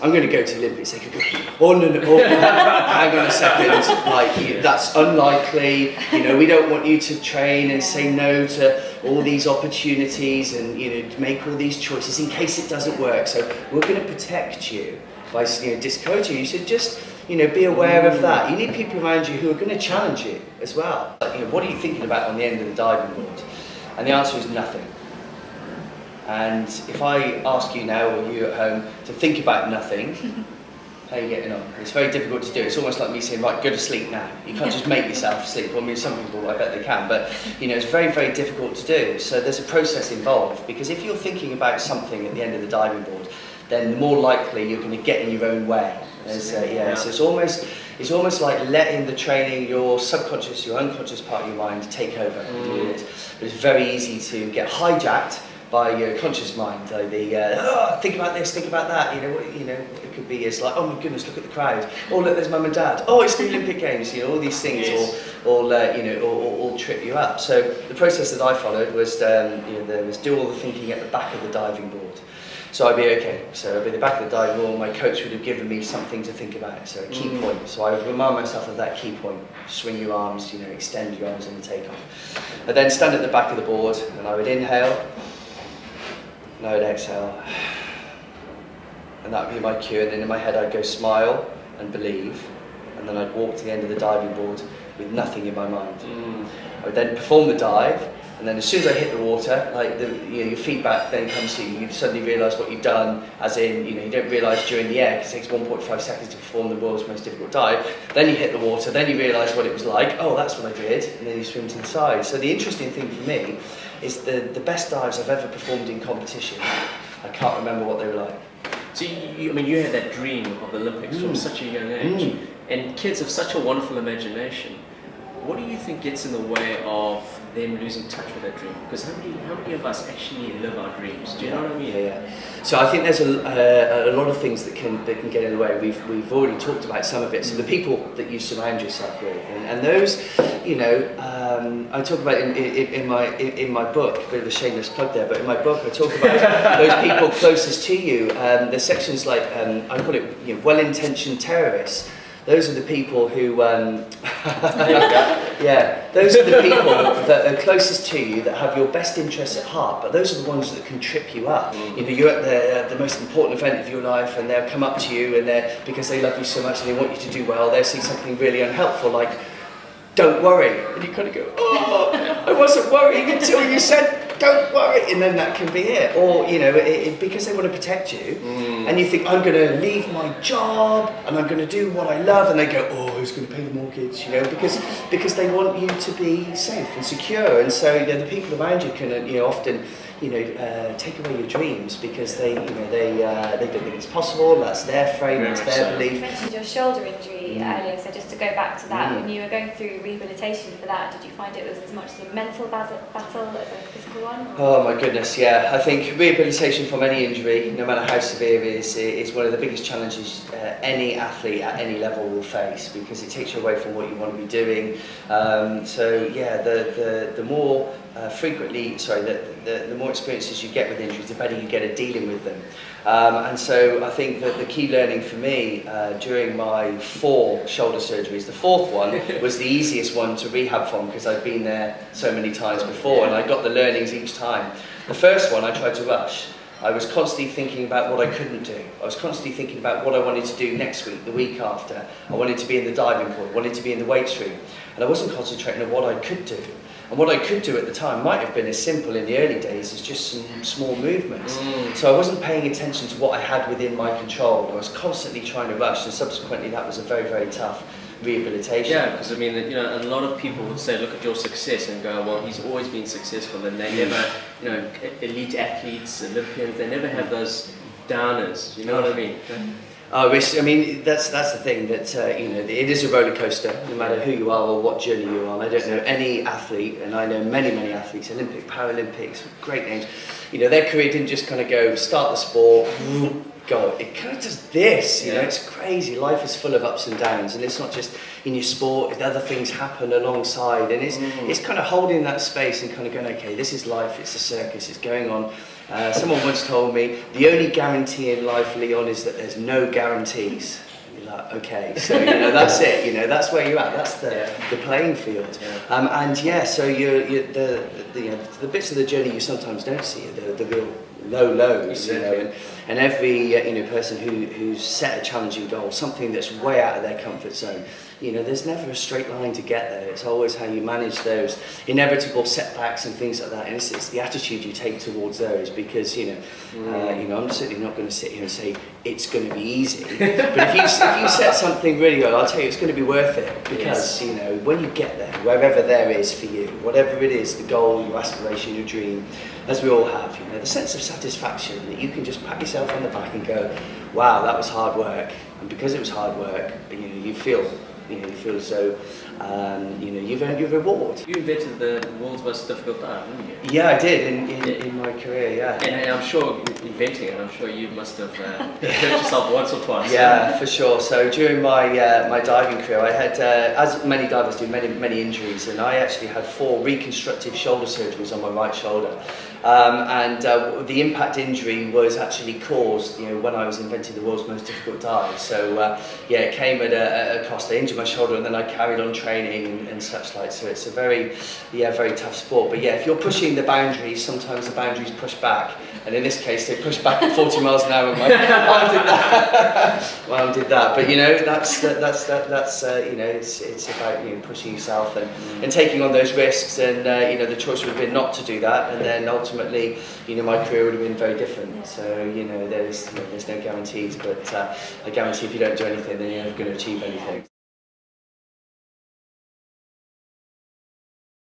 I'm going to go to Olympics. They could go, oh no, hang on a second, like that's unlikely. You know, we don't want you to train and say no to all these opportunities and make all these choices in case it doesn't work. So we're going to protect you by discouraging you. You should just be aware of that. You need people around you who are going to challenge you as well. What are you thinking about on the end of the diving board? And the answer is nothing. And if I ask you now, or you at home, to think about nothing, how are you getting on? It's very difficult to do. It's almost like me saying, right, go to sleep now. You can't just make yourself sleep. Well, I mean, some people, I bet they can, but it's very, very difficult to do. So there's a process involved, because if you're thinking about something at the end of the diving board, then the more likely you're going to get in your own way. So it's almost like letting the training, your subconscious, your unconscious part of your mind take over and do it. But it's very easy to get hijacked by your conscious mind. Like think about this, think about that. It could be it's like, oh my goodness, look at the crowd. Oh look, there's mum and dad. Oh, it's the Olympic Games. All these things all trip you up. So the process that I followed was do all the thinking at the back of the diving board. So I'd be okay. So I'd be at the back of the diving board. My coach would have given me something to think about. So a key point. So I would remind myself of that key point. Swing your arms. Extend your arms on the takeoff. I'd then stand at the back of the board, and I would inhale. And I would exhale. And that would be my cue. And then in my head I'd go smile and believe. And then I'd walk to the end of the diving board with nothing in my mind. I would then perform the dive. And then as soon as I hit the water, like your feedback then comes to you. You suddenly realise what you've done, as in, you don't realise during the air, because it takes 1.5 seconds to perform the world's most difficult dive. Then you hit the water, then you realise what it was like. Oh, that's what I did. And then you swim to the side. So the interesting thing for me is the best dives I've ever performed in competition. I can't remember what they were like. So you had that dream of the Olympics from such a young age, and kids have such a wonderful imagination. What do you think gets in the way of them losing touch with that dream? Because how many of us actually live our dreams? Do you know what I mean? Yeah. So I think there's a lot of things that can get in the way. We've already talked about some of it. So the people that you surround yourself with, and those, I talk about in my book. A bit of a shameless plug there, but in my book I talk about those people closest to you. There's sections like I call it well-intentioned terrorists. Those are the people who, those are the people that are closest to you, that have your best interests at heart, but those are the ones that can trip you up. You're at the most important event of your life, and they'll come up to you, and because they love you so much and they want you to do well, they'll see something really unhelpful, like, don't worry. And you kind of go, oh, I wasn't worrying until you said, don't worry, and then that can be it. Or, because they want to protect you, and you think, I'm going to leave my job, and I'm going to do what I love, and they go, oh, who's going to pay the mortgage, because they want you to be safe and secure. And so, the people around you can, often, take away your dreams, because they don't think it's possible. That's their frame, that's their belief. You mentioned your shoulder injury earlier, so just to go back to that, when you were going through rehabilitation for that, did you find it was as much as a mental battle as a physical one? Oh my goodness, yeah. I think rehabilitation from any injury, no matter how severe it is one of the biggest challenges any athlete at any level will face, because it takes you away from what you want to be doing. The more the more experiences you get with injuries, the better you get at dealing with them. And so I think that the key learning for me during my 4 shoulder surgeries, the 4th one was the easiest one to rehab from, because I'd been there so many times before, and I got the learnings each time. The first one I tried to rush. I was constantly thinking about what I couldn't do. I was constantly thinking about what I wanted to do next week, the week after. I wanted to be in the diving pool, wanted to be in the weights room. And I wasn't concentrating on what I could do. And what I could do at the time might have been as simple in the early days as just some small movements. So I wasn't paying attention to what I had within my control. I was constantly trying to rush, and subsequently that was a very, very tough rehabilitation. Yeah, because a lot of people would say, look at your success and go, well, he's always been successful, and they never, elite athletes, Olympians, they never have those downers. You know what I mean? That's the thing, that it is a roller coaster, no matter who you are or what journey you're on. I don't know any athlete, and I know many athletes, Olympic, Paralympics, great names. Their career didn't just kind of go start the sport, go. It kind of does this. It's crazy. Life is full of ups and downs, and it's not just in your sport. Other things happen alongside, and it's kind of holding that space and kind of going, okay, this is life. It's a circus. It's going on Someone once told me, the only guarantee in life, Leon, is that there's no guarantees. And you're like, okay, so that's it. That's where you're at. That's the playing field. And so the bits of the journey you sometimes don't see are the real lows. Exactly. And every person who's set a challenging goal, something that's way out of their comfort zone. There's never a straight line to get there. It's always how you manage those inevitable setbacks and things like that. And it's the attitude you take towards those, because I'm certainly not going to sit here and say it's going to be easy. But if you set something really good, I'll tell you it's going to be worth it, because when you get there, wherever there is for you, whatever it is, the goal, your aspiration, your dream, as we all have, the sense of satisfaction that you can just pat yourself on the back and go, wow, that was hard work. And because it was hard work, you feel as though you've earned your reward. You invented the world's most difficult dive, didn't you? Yeah, I did in my career. Yeah. And I'm sure inventing it, I'm sure you must have hurt yourself once or twice. Yeah, for sure. So during my my diving career, I had, as many divers do, many injuries, and I actually had 4 reconstructive shoulder surgeries on my right shoulder. The impact injury was actually caused, when I was inventing the world's most difficult dive. So it came at a cost. I injured my shoulder, and then I carried on training and such like. So it's a very tough sport. But if you're pushing the boundaries, sometimes the boundaries push back. And in this case, they pushed back at 40 miles an hour. And my arm did that. But it's about pushing yourself and taking on those risks. And the choice would have been not to do that. And then ultimately, my career would have been very different. So there's no guarantees. But I guarantee if you don't do anything, then you're never going to achieve anything.